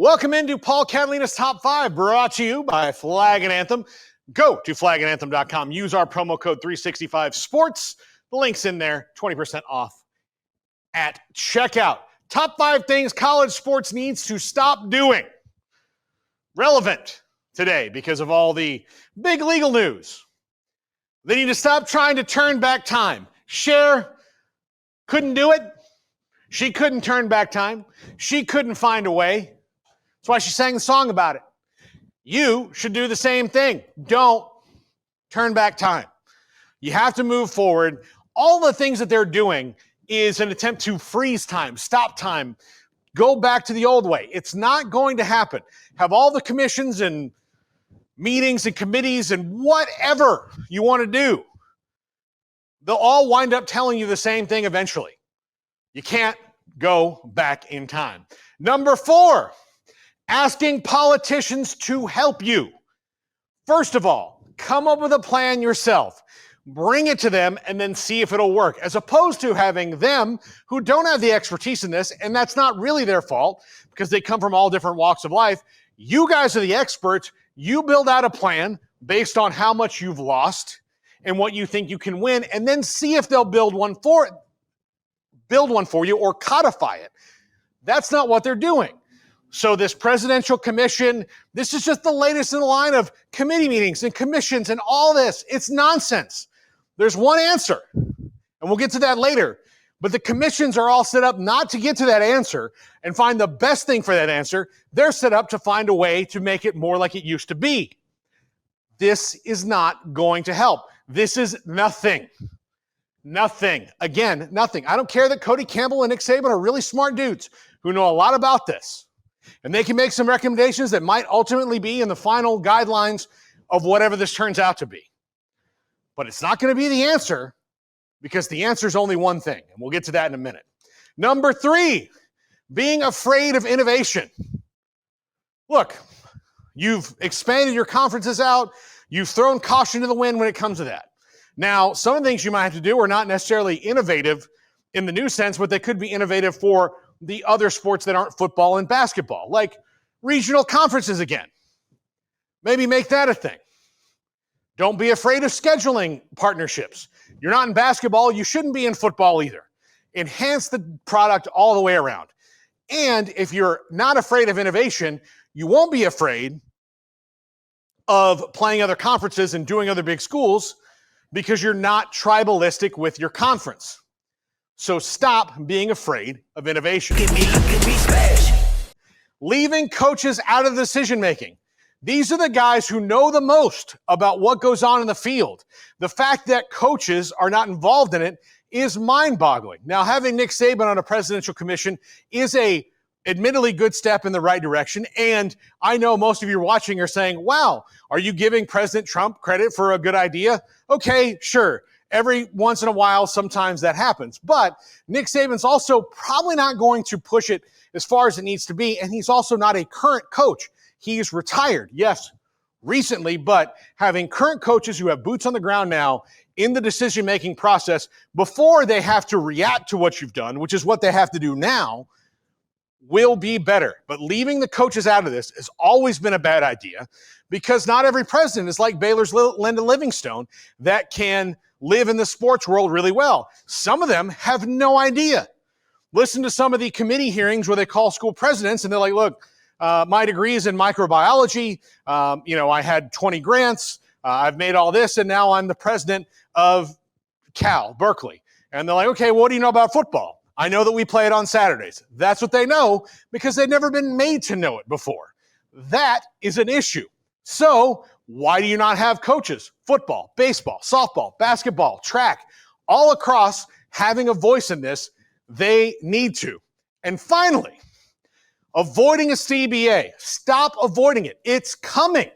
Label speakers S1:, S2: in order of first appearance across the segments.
S1: Welcome into Paul Catalina's Top 5, brought to you by Flag and Anthem. Go to flagandanthem.com. Use our promo code 365sports. The link's in there, 20% off at checkout. Top 5 things college sports needs to stop doing. Relevant today because of all the big legal news. They need to stop trying to turn back time. Cher couldn't do it. She couldn't turn back time. She couldn't find a way. That's why she sang the song about it. You should do the same thing. Don't turn back time. You have to move forward. All the things that they're doing is an attempt to freeze time, stop time, go back to the old way. It's not going to happen. Have all the commissions and meetings and committees and whatever you want to do. They'll all wind up telling you the same thing eventually. You can't go back in time. Number 4, asking politicians to help you. First of all, come up with a plan yourself. Bring it to them and then see if it'll work, as opposed to having them who don't have the expertise in this, and that's not really their fault because they come from all different walks of life. You guys are the experts. You build out a plan based on how much you've lost and what you think you can win, and then see if they'll build one for you or codify it. That's not what they're doing. So this presidential commission, this is just the latest in the line of committee meetings and commissions and all this. It's nonsense. There's one answer, and we'll get to that later. But the commissions are all set up not to get to that answer and find the best thing for that answer. They're set up to find a way to make it more like it used to be. This is not going to help. This is nothing. Nothing. Again, nothing. I don't care that Cody Campbell and Nick Saban are really smart dudes who know a lot about this. And they can make some recommendations that might ultimately be in the final guidelines of whatever this turns out to be. But it's not going to be the answer, because the answer is only one thing. And we'll get to that in a minute. Number 3, being afraid of innovation. Look, you've expanded your conferences out. You've thrown caution to the wind when it comes to that. Now, some of the things you might have to do are not necessarily innovative in the new sense, but they could be innovative for the other sports that aren't football and basketball, like regional conferences again. Maybe make that a thing. Don't be afraid of scheduling partnerships. You're not in basketball, you shouldn't be in football either. Enhance the product all the way around. And if you're not afraid of innovation, you won't be afraid of playing other conferences and doing other big schools because you're not tribalistic with your conference. So stop being afraid of innovation. Leaving coaches out of decision-making. These are the guys who know the most about what goes on in the field. The fact that coaches are not involved in it is mind-boggling. Now, having Nick Saban on a presidential commission is a admittedly good step in the right direction. And I know most of you watching are saying, wow, are you giving President Trump credit for a good idea? Okay, sure. Every once in a while, sometimes that happens. But Nick Saban's also probably not going to push it as far as it needs to be. And he's also not a current coach. He's retired, yes, recently, but having current coaches who have boots on the ground now in the decision-making process before they have to react to what you've done, which is what they have to do now, will be better. But leaving the coaches out of this has always been a bad idea because not every president is like Baylor's Lyndon Livingstone that can live in the sports world really well. Some of them have no idea. Listen to some of the committee hearings where they call school presidents and they're like, look, my degree is in microbiology. I had 20 grants. I've made all this, and now I'm the president of Berkeley. And they're like, okay, well, what do you know about football? I know that we play it on Saturdays. That's what they know because they've never been made to know it before. That is an issue. So why do you not have coaches? Football, baseball, softball, basketball, track, all across having a voice in this. They need to. And finally, avoiding a CBA. Stop avoiding it. It's coming.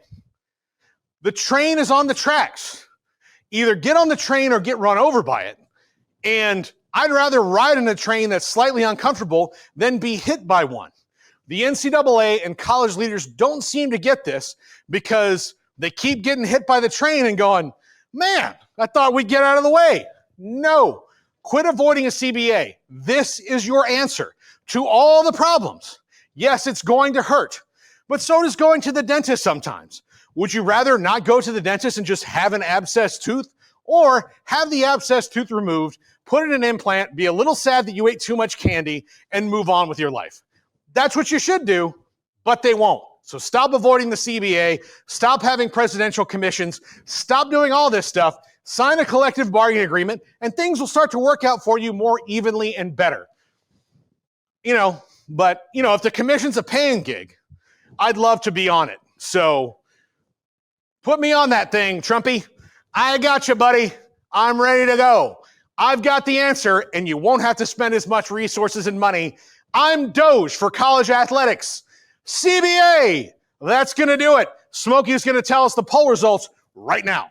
S1: The train is on the tracks. Either get on the train or get run over by it. And I'd rather ride in a train that's slightly uncomfortable than be hit by one. The NCAA and college leaders don't seem to get this because they keep getting hit by the train and going, man, I thought we'd get out of the way. No, quit avoiding a CBA. This is your answer to all the problems. Yes, it's going to hurt, but so does going to the dentist sometimes. Would you rather not go to the dentist and just have an abscessed tooth, or have the abscessed tooth removed, put in an implant, be a little sad that you ate too much candy, and move on with your life? That's what you should do, but they won't. So stop avoiding the CBA, stop having presidential commissions, stop doing all this stuff, sign a collective bargaining agreement, and things will start to work out for you more evenly and better. But if the commission's a paying gig, I'd love to be on it. So put me on that thing, Trumpy. I got you, buddy. I'm ready to go. I've got the answer, and you won't have to spend as much resources and money. I'm Doge for college athletics. CBA, that's going to do it. Smokey's going to tell us the poll results right now.